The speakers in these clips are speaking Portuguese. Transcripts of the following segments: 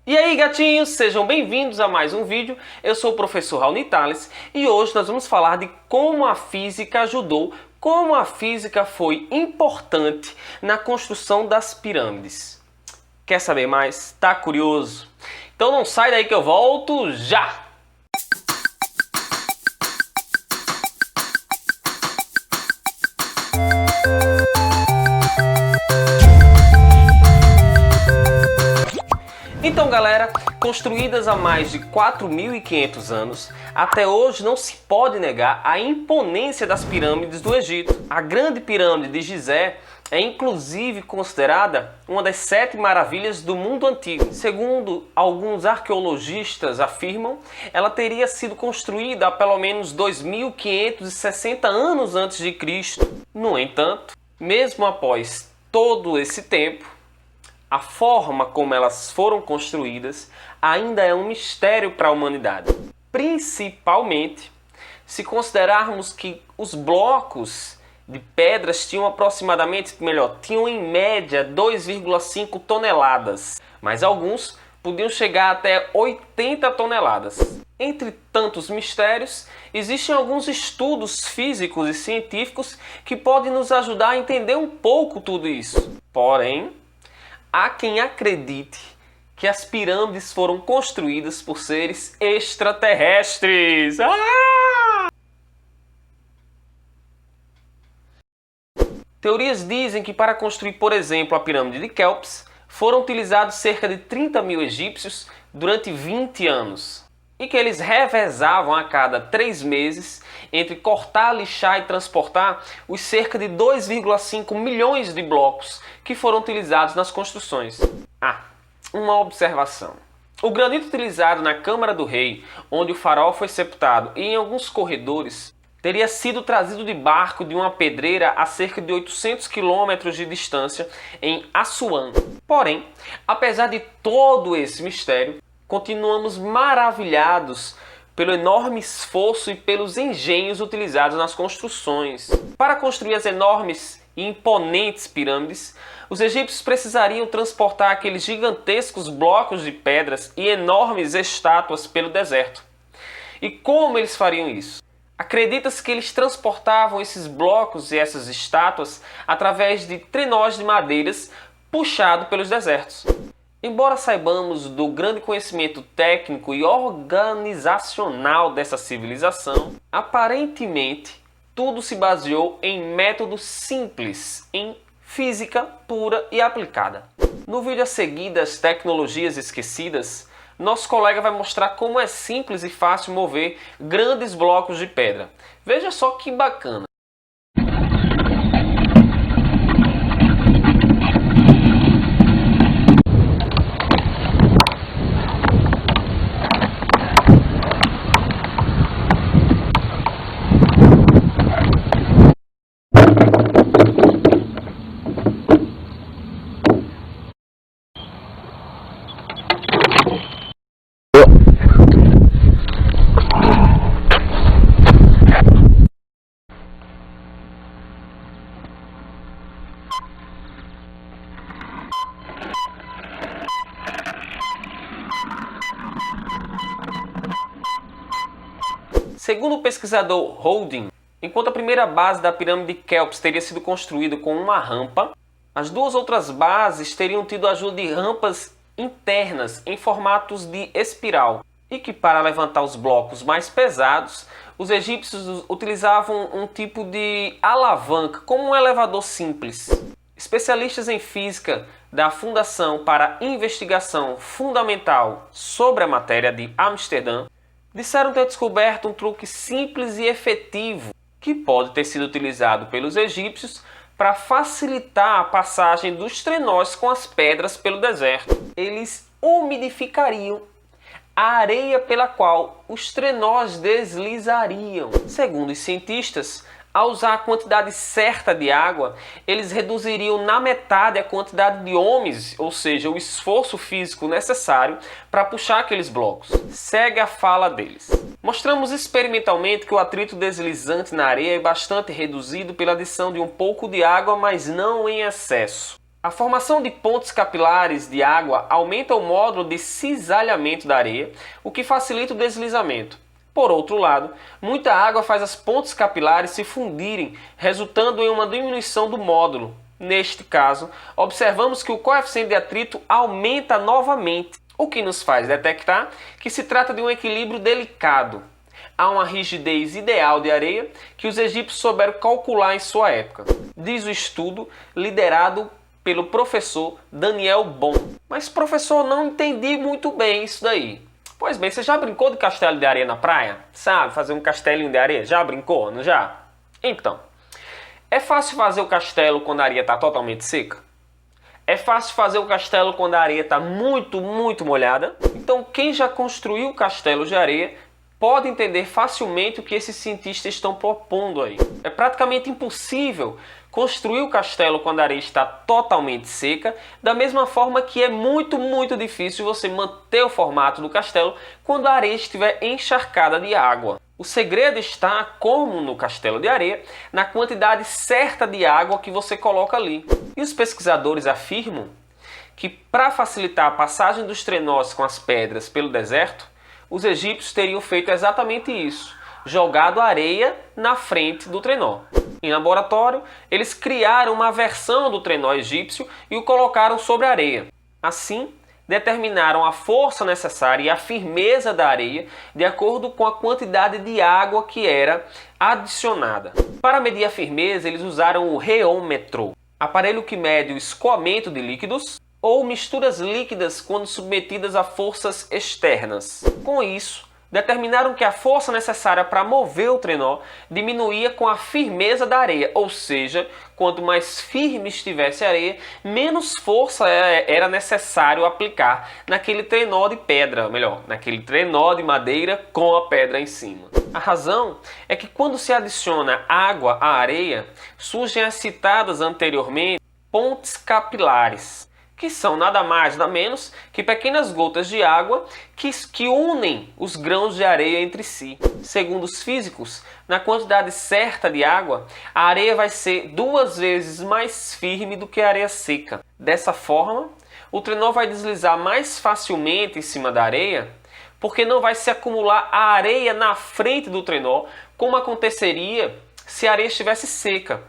E aí, gatinhos, sejam bem-vindos a mais um vídeo. Eu sou o professor Raoni Tales e hoje nós vamos falar de como a física ajudou, como a física foi importante na construção das pirâmides. Quer saber mais? Tá curioso? Então não sai daí que eu volto já! Então, galera, construídas há mais de 4.500 anos, até hoje não se pode negar a imponência das pirâmides do Egito. A Grande Pirâmide de Gizé é inclusive considerada uma das 7 maravilhas do mundo antigo. Segundo alguns arqueologistas afirmam, ela teria sido construída há pelo menos 2.560 anos antes de Cristo. No entanto, mesmo após todo esse tempo, a forma como elas foram construídas ainda é um mistério para a humanidade. Principalmente se considerarmos que os blocos de pedras tinham tinham em média 2,5 toneladas, mas alguns podiam chegar até 80 toneladas. Entre tantos mistérios, existem alguns estudos físicos e científicos que podem nos ajudar a entender um pouco tudo isso. Porém, há quem acredite que as pirâmides foram construídas por seres extraterrestres. Teorias dizem que para construir, por exemplo, a pirâmide de Quéops, foram utilizados cerca de 30 mil egípcios durante 20 anos. E que eles revezavam a cada 3 meses entre cortar, lixar e transportar os cerca de 2,5 milhões de blocos que foram utilizados nas construções. Uma observação. O granito utilizado na Câmara do Rei, onde o faraó foi sepultado, e em alguns corredores, teria sido trazido de barco de uma pedreira a cerca de 800 quilômetros de distância em Assuã. Porém, apesar de todo esse mistério, continuamos maravilhados pelo enorme esforço e pelos engenhos utilizados nas construções. Para construir as enormes e imponentes pirâmides, os egípcios precisariam transportar aqueles gigantescos blocos de pedras e enormes estátuas pelo deserto. E como eles fariam isso? Acredita-se que eles transportavam esses blocos e essas estátuas através de trenós de madeiras puxado pelos desertos. Embora saibamos do grande conhecimento técnico e organizacional dessa civilização, aparentemente tudo se baseou em métodos simples, em física pura e aplicada. No vídeo a seguir das tecnologias esquecidas, nosso colega vai mostrar como é simples e fácil mover grandes blocos de pedra. Veja só que bacana! Segundo o pesquisador Holding, enquanto a primeira base da pirâmide de Quéops teria sido construída com uma rampa, as duas outras bases teriam tido a ajuda de rampas internas em formatos de espiral, e que para levantar os blocos mais pesados, os egípcios utilizavam um tipo de alavanca, como um elevador simples. Especialistas em física da Fundação para Investigação Fundamental sobre a Matéria de Amsterdã disseram ter descoberto um truque simples e efetivo que pode ter sido utilizado pelos egípcios para facilitar a passagem dos trenós com as pedras pelo deserto. Eles umidificariam a areia pela qual os trenós deslizariam. Segundo os cientistas, ao usar a quantidade certa de água, eles reduziriam na metade a quantidade de homens, ou seja, o esforço físico necessário para puxar aqueles blocos. Segue a fala deles. Mostramos experimentalmente que o atrito deslizante na areia é bastante reduzido pela adição de um pouco de água, mas não em excesso. A formação de pontes capilares de água aumenta o módulo de cisalhamento da areia, o que facilita o deslizamento. Por outro lado, muita água faz as pontes capilares se fundirem, resultando em uma diminuição do módulo. Neste caso, observamos que o coeficiente de atrito aumenta novamente, o que nos faz detectar que se trata de um equilíbrio delicado. Há uma rigidez ideal de areia que os egípcios souberam calcular em sua época, diz o estudo liderado pelo professor Daniel Bon. Mas professor, não entendi muito bem isso daí. Pois bem, você já brincou de castelo de areia na praia? Sabe, fazer um castelinho de areia? Já brincou, não já? Então, é fácil fazer o castelo quando a areia está totalmente seca? É fácil fazer o castelo quando a areia está muito molhada? Então, quem já construiu castelos de areia pode entender facilmente o que esses cientistas estão propondo aí. É praticamente impossível construir o castelo quando a areia está totalmente seca, da mesma forma que é muito difícil você manter o formato do castelo quando a areia estiver encharcada de água. O segredo está, como no castelo de areia, na quantidade certa de água que você coloca ali. E os pesquisadores afirmam que, para facilitar a passagem dos trenós com as pedras pelo deserto, os egípcios teriam feito exatamente isso, jogado areia na frente do trenó. Em laboratório, eles criaram uma versão do trenó egípcio e o colocaram sobre a areia. Assim, determinaram a força necessária e a firmeza da areia de acordo com a quantidade de água que era adicionada. Para medir a firmeza, eles usaram o reômetro, aparelho que mede o escoamento de líquidos ou misturas líquidas quando submetidas a forças externas. Com isso, determinaram que a força necessária para mover o trenó diminuía com a firmeza da areia, ou seja, quanto mais firme estivesse a areia, menos força era necessário aplicar naquele trenó de pedra, melhor, naquele trenó de madeira com a pedra em cima. A razão é que quando se adiciona água à areia, surgem as citadas anteriormente pontes capilares, que são nada mais nada menos que pequenas gotas de água que unem os grãos de areia entre si. Segundo os físicos, na quantidade certa de água, a areia vai ser 2 vezes mais firme do que a areia seca. Dessa forma, o trenó vai deslizar mais facilmente em cima da areia, porque não vai se acumular a areia na frente do trenó, como aconteceria se a areia estivesse seca.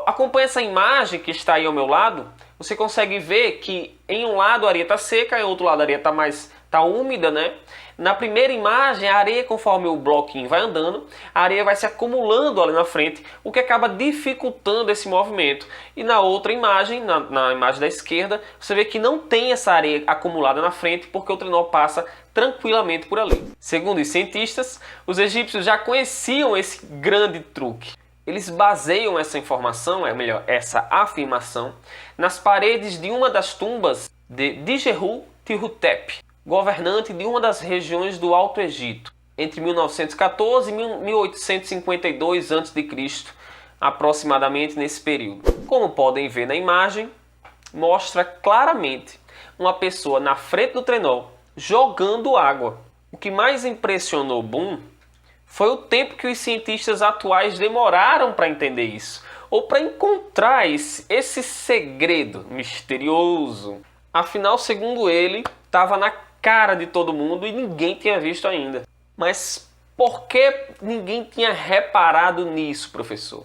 Acompanhe essa imagem que está aí ao meu lado. Você consegue ver que em um lado a areia está seca, em outro lado a areia está úmida, né? Na primeira imagem, a areia, conforme o bloquinho vai andando, a areia vai se acumulando ali na frente, o que acaba dificultando esse movimento. E na outra imagem, na imagem da esquerda, você vê que não tem essa areia acumulada na frente, porque o trenó passa tranquilamente por ali. Segundo os cientistas, os egípcios já conheciam esse grande truque. Eles baseiam essa informação, essa afirmação, nas paredes de uma das tumbas de Djeru-Tihotep, governante de uma das regiões do Alto Egito, entre 1914 e 1852 a.C., aproximadamente nesse período. Como podem ver na imagem, mostra claramente uma pessoa na frente do trenó jogando água. O que mais impressionou Boom foi o tempo que os cientistas atuais demoraram para entender isso, ou para encontrar esse segredo misterioso. Afinal, segundo ele, estava na cara de todo mundo e ninguém tinha visto ainda. Mas por que ninguém tinha reparado nisso, professor?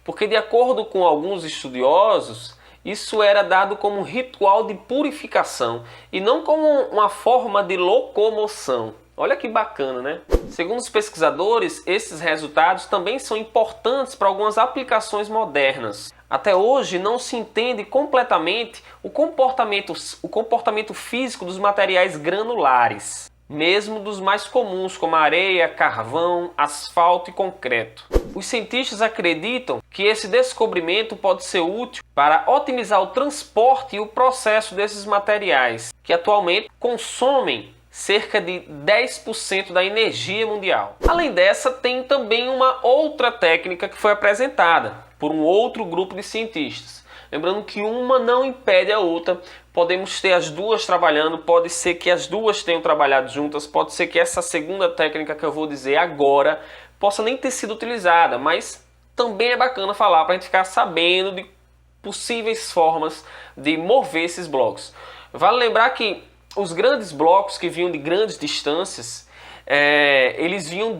Porque, de acordo com alguns estudiosos, isso era dado como um ritual de purificação e não como uma forma de locomoção. Olha que bacana, né? Segundo os pesquisadores, esses resultados também são importantes para algumas aplicações modernas. Até hoje não se entende completamente o comportamento físico dos materiais granulares, mesmo dos mais comuns como areia, carvão, asfalto e concreto. Os cientistas acreditam que esse descobrimento pode ser útil para otimizar o transporte e o processo desses materiais, que atualmente consomem cerca de 10% da energia mundial. Além dessa, tem também uma outra técnica que foi apresentada por um outro grupo de cientistas. Lembrando que uma não impede a outra, podemos ter as duas trabalhando, pode ser que as duas tenham trabalhado juntas, pode ser que essa segunda técnica que eu vou dizer agora possa nem ter sido utilizada, mas também é bacana falar para a gente ficar sabendo de possíveis formas de mover esses blocos. Vale lembrar que os grandes blocos que vinham de grandes distâncias, eles vinham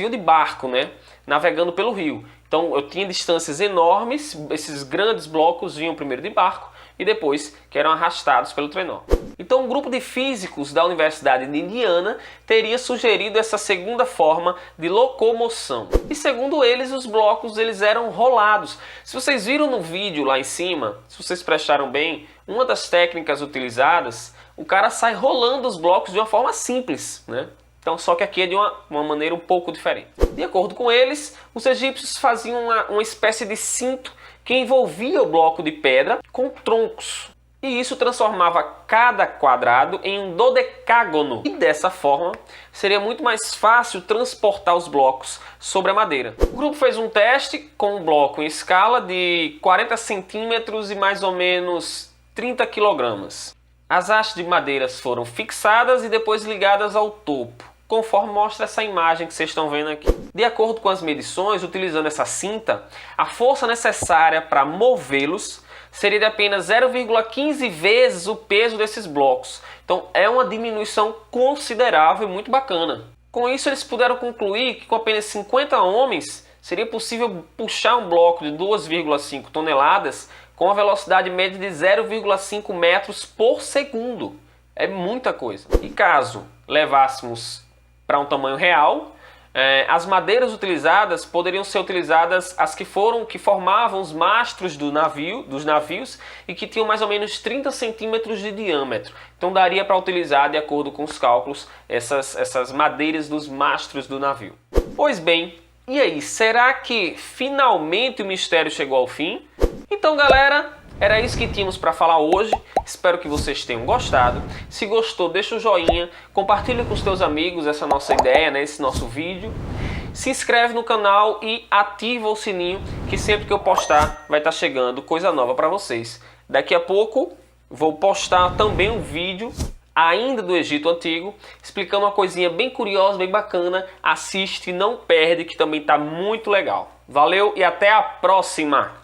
de barco, né? Navegando pelo rio. Então eu tinha distâncias enormes, esses grandes blocos vinham primeiro de barco e depois que eram arrastados pelo trenó. Então um grupo de físicos da Universidade de Indiana teria sugerido essa segunda forma de locomoção. E segundo eles, os blocos eram rolados. Se vocês viram no vídeo lá em cima, se vocês prestaram bem, uma das técnicas utilizadas, o cara sai rolando os blocos de uma forma simples, né? Então, só que aqui é de uma maneira um pouco diferente. De acordo com eles, os egípcios faziam uma espécie de cinto que envolvia o bloco de pedra com troncos. E isso transformava cada quadrado em um dodecágono. E dessa forma, seria muito mais fácil transportar os blocos sobre a madeira. O grupo fez um teste com um bloco em escala de 40 centímetros e mais ou menos 30 quilogramas. As hastes de madeiras foram fixadas e depois ligadas ao topo, conforme mostra essa imagem que vocês estão vendo aqui. De acordo com as medições, utilizando essa cinta, a força necessária para movê-los seria de apenas 0,15 vezes o peso desses blocos. Então é uma diminuição considerável e muito bacana. Com isso eles puderam concluir que com apenas 50 homens seria possível puxar um bloco de 2,5 toneladas com a velocidade média de 0,5 metros por segundo. É muita coisa. E caso levássemos para um tamanho real, as madeiras utilizadas poderiam ser utilizadas as que formavam os mastros dos navios e que tinham mais ou menos 30 centímetros de diâmetro. Então daria para utilizar, de acordo com os cálculos, essas madeiras dos mastros do navio. Pois bem, e aí, será que finalmente o mistério chegou ao fim? Então, galera, era isso que tínhamos para falar hoje. Espero que vocês tenham gostado. Se gostou, deixa o joinha, compartilha com os teus amigos essa nossa ideia, né, esse nosso vídeo. Se inscreve no canal e ativa o sininho, que sempre que eu postar vai estar chegando coisa nova para vocês. Daqui a pouco vou postar também um vídeo ainda do Egito Antigo, explicando uma coisinha bem curiosa, bem bacana. Assiste, não perde, que também está muito legal. Valeu e até a próxima!